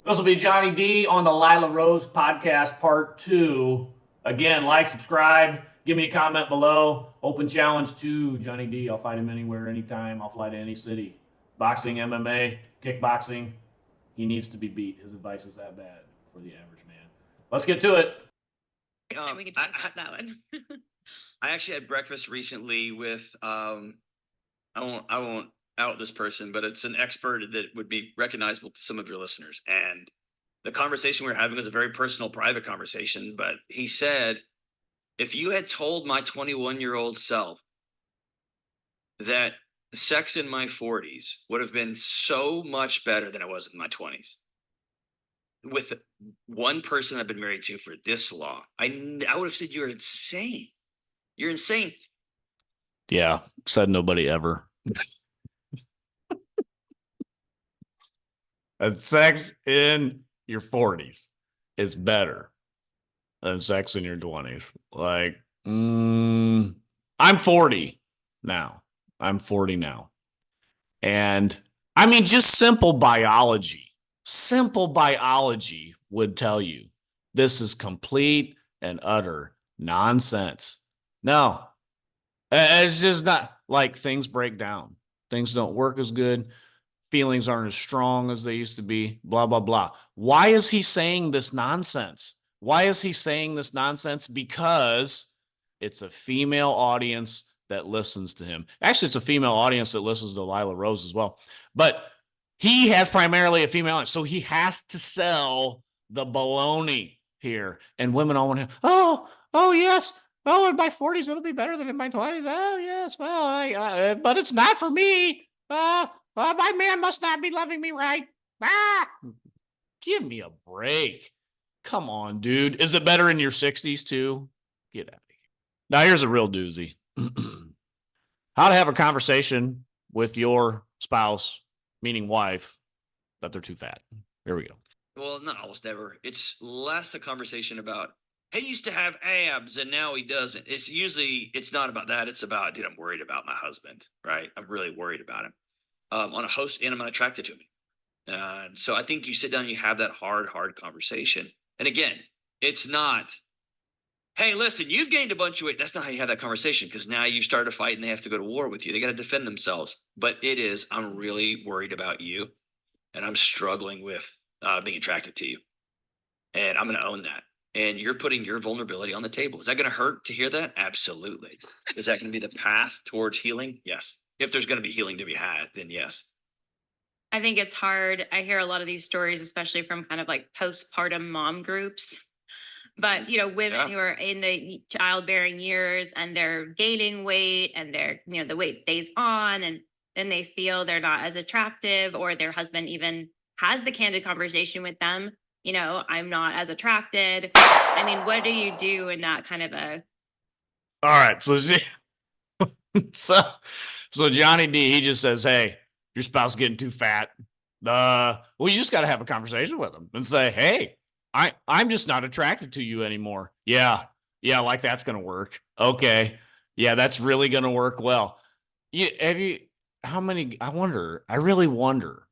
This will be Jonny D on the Lila Rose Podcast Part 2. Again, like, subscribe, give me a comment below. Open challenge to Jonny D. I'll fight him anywhere, anytime. I'll fly to any city. Boxing, MMA, kickboxing. He needs to be beat. His advice is that bad for the average man. Let's get to it. We can talk about that one. I actually had breakfast recently with I won't out this person, but it's an expert that would be recognizable to some of your listeners. And the conversation we were having was a very personal, private conversation. But he said, if you had told my 21-year-old self that sex in my 40s would have been so much better than it was in my 20s, with one person I've been married to for this long, I would have said, you're insane. You're insane. Yeah, said nobody ever. And sex in your 40s is better than sex in your 20s. Like, I'm 40 now. And I mean, just simple biology would tell you this is complete and utter nonsense. No, it's just not. Like, things break down. Things don't work as good. Feelings aren't as strong as they used to be, blah, blah, blah. Why is he saying this nonsense? Because it's a female audience that listens to him. Actually, it's a female audience that listens to Lila Rose as well. But he has primarily a female audience, so he has to sell the baloney here. And women all want to, oh, yes. Oh, in my 40s, it'll be better than in my 20s. Oh, yes. Well, but it's not for me. My man must not be loving me right. Give me a break. Come on, dude. Is it better in your 60s too? Get out of here. Now, here's a real doozy. How to have a conversation with your spouse, meaning wife, that they're too fat. Here we go. Well, not almost never. It's less a conversation about, he used to have abs and now he doesn't. It's not about that. It's about, dude, I'm worried about my husband, right? I'm really worried about him. On a host, and I'm attracted to him. So I think you sit down and you have that hard conversation. And again, it's not, hey, listen, you've gained a bunch of weight. That's not how you have that conversation, because now you start a fight and they have to go to war with you. They got to defend themselves. But it is, I'm really worried about you, and I'm struggling with being attracted to you. And I'm going to own that. And you're putting your vulnerability on the table. Is that going to hurt to hear that? Absolutely. Is that going to be the path towards healing? Yes. If there's going to be healing to be had, then yes. I think it's hard. I hear a lot of these stories, especially from kind of like postpartum mom groups. But, women who are in the childbearing years and they're gaining weight and the weight stays on, and then they feel they're not as attractive, or their husband even has the candid conversation with them. I'm not as attracted. I mean, what do you do in that kind of a... All right. So Jonny D, he just says, hey, your spouse is getting too fat. Well, you just got to have a conversation with them and say, hey, I'm just not attracted to you anymore. Yeah, like that's going to work. Okay. Yeah, that's really going to work well. I really wonder.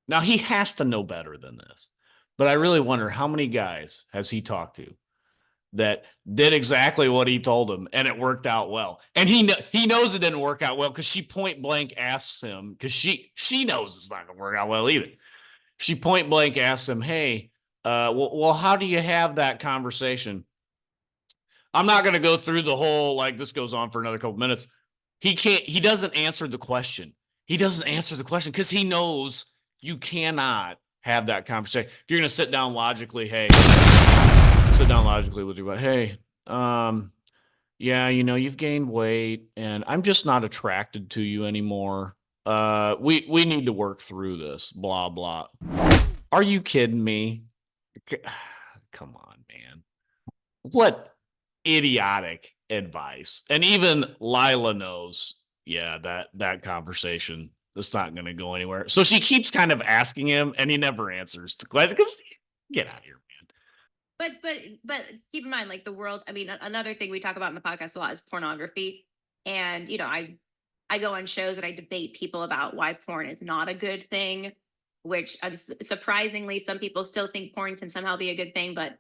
Now, he has to know better than this, but I really wonder, how many guys has he talked to that did exactly what he told them and it worked out well? And he knows it didn't work out well because she point blank asks him, because she knows it's not going to work out well either. She point blank asks him, hey, well, how do you have that conversation? I'm not going to go through the whole, like, this goes on for another couple minutes. He doesn't answer the question. He doesn't answer the question because he knows you cannot have that conversation. If you're going to sit down logically with your wife, hey, yeah, you've gained weight and I'm just not attracted to you anymore. We need to work through this, blah, blah. Are you kidding me? Come on, man. What idiotic advice. And even Lila knows, yeah, that conversation, it's not going to go anywhere. So she keeps kind of asking him and he never answers the question, because get out of here, man. But keep in mind, like, the world, I mean, another thing we talk about in the podcast a lot is pornography. And, I go on shows and I debate people about why porn is not a good thing. which surprisingly, some people still think porn can somehow be a good thing, but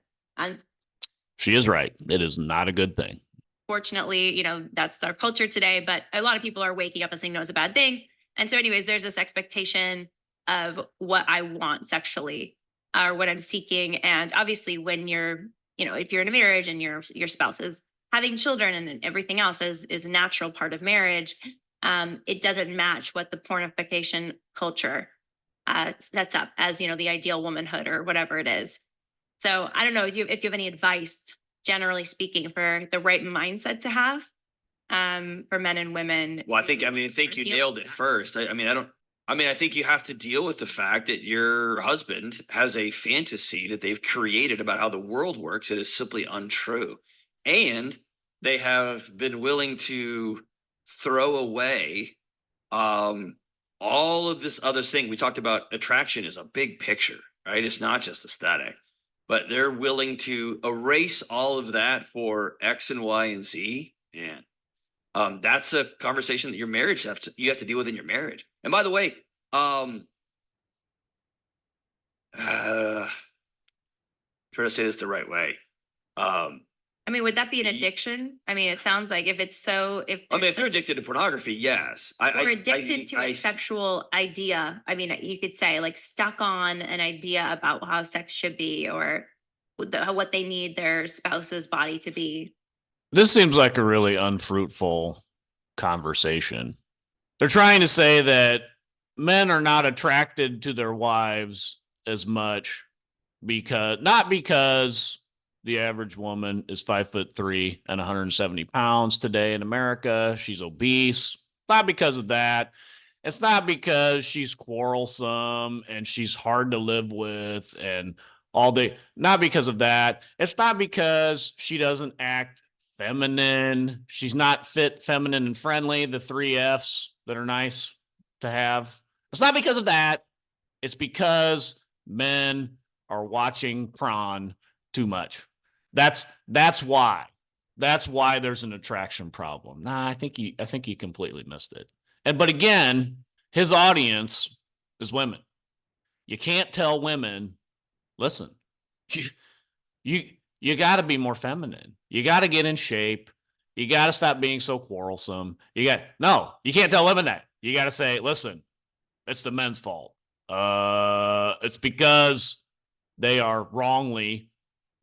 she is right. It is not a good thing. Fortunately, you know, that's our culture today, but a lot of people are waking up and saying no, it's a bad thing. And so anyways, there's this expectation of what I want sexually or what I'm seeking. And obviously when you're, you know, if you're in a marriage and your spouse is having children and everything else is a natural part of marriage, it doesn't match what the pornification culture sets up as, you know, the ideal womanhood or whatever it is. So I don't know if you have any advice, generally speaking, for the right mindset to have for men and women. Well, I think you nailed it first. I think you have to deal with the fact that your husband has a fantasy that they've created about how the world works that is simply untrue. And they have been willing to throw away all of this other thing. We talked about attraction is a big picture, right? It's not just aesthetic, but they're willing to erase all of that for X and Y and Z. And that's a conversation that your marriage you have to deal with in your marriage. And by the way, try to say this the right way. I mean, would that be an addiction? I mean, it sounds like if they're addicted to pornography, yes. Or addicted to a sexual idea. I mean, you could say like stuck on an idea about how sex should be or what they need their spouse's body to be. This seems like a really unfruitful conversation. They're trying to say that men are not attracted to their wives as much not because the average woman is 5'3" and 170 pounds today in America. She's obese. Not because of that. It's not because she's quarrelsome and she's hard to live with and all day. Not because of that. It's not because she doesn't act feminine. She's not fit, feminine, and friendly. The 3 F's that are nice to have. It's not because of that. It's because men are watching prawn too much. That's why. That's why there's an attraction problem. Nah, I think he completely missed it. But again, his audience is women. You can't tell women, listen, you got to be more feminine. You got to get in shape. You got to stop being so quarrelsome. You can't tell women that. You got to say, listen, it's the men's fault. It's because they are wrongly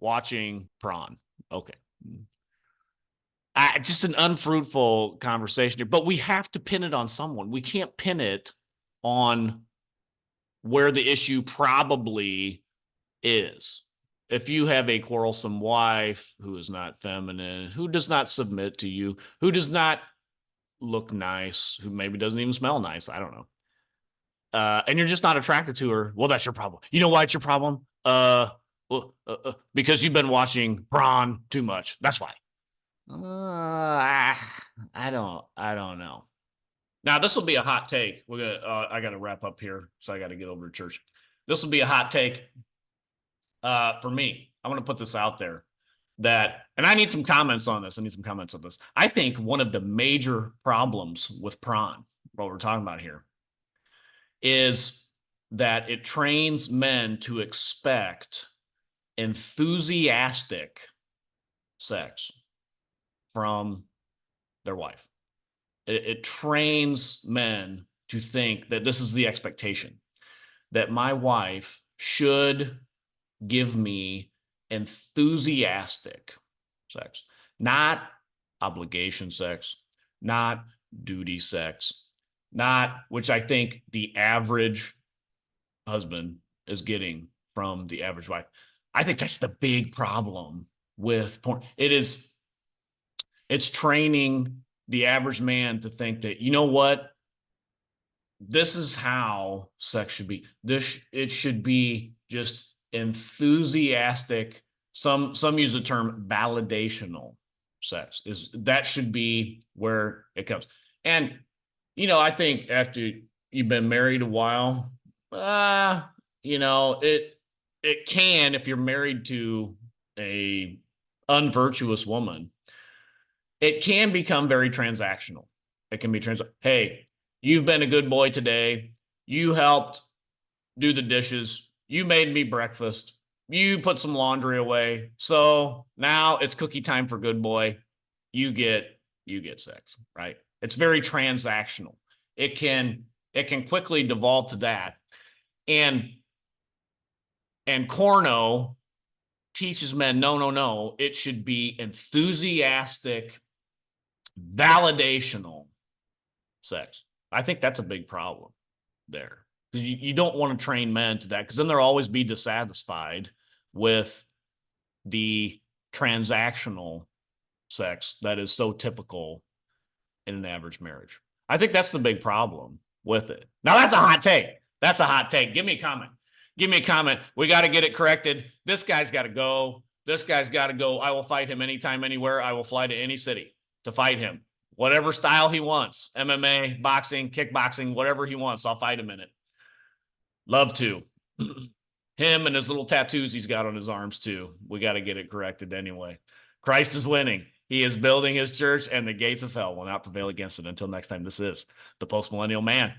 watching prawn. Okay. Just an unfruitful conversation here, but we have to pin it on someone. We can't pin it on where the issue probably is. If you have a quarrelsome wife who is not feminine, who does not submit to you, who does not look nice, who maybe doesn't even smell nice, I don't know. And you're just not attracted to her. Well, that's your problem. You know why it's your problem? Because you've been watching prawn too much. That's why. I don't know. Now, this will be a hot take. I got to wrap up here, so I got to get over to church. This will be a hot take for me. I'm going to put this out there and I need some comments on this. I think one of the major problems with prawn, what we're talking about here, is that it trains men to expect enthusiastic sex from their wife. It trains men to think that this is the expectation, that my wife should give me enthusiastic sex, not obligation sex, not duty sex, not which I think the average husband is getting from the average wife. I think that's the big problem with porn. It's training the average man to think that, you know what, this is how sex should be. It should be just enthusiastic. Some use the term validational sex. That should be where it comes. And I think after you've been married a while, it can, if you're married to a unvirtuous woman, it can become very transactional. It can be hey, you've been a good boy today. You helped do the dishes. You made me breakfast. You put some laundry away. So now it's cookie time for good boy. You get sex, right? It's very transactional. It can quickly devolve to that. And Corno teaches men, no. It should be enthusiastic, validational sex. I think that's a big problem there. Because you don't want to train men to that, because then they'll always be dissatisfied with the transactional sex that is so typical in an average marriage. I think that's the big problem with it. Now, that's a hot take. That's a hot take. Give me a comment. Give me a comment. We got to get it corrected. This guy's got to go. This guy's got to go. I will fight him anytime, anywhere. I will fly to any city to fight him. Whatever style he wants. MMA, boxing, kickboxing, whatever he wants. I'll fight him in it. Love to. Him and his little tattoos he's got on his arms too. We got to get it corrected anyway. Christ is winning. He is building his church, and the gates of hell will not prevail against it. Until next time, this is the Post Millennial Man.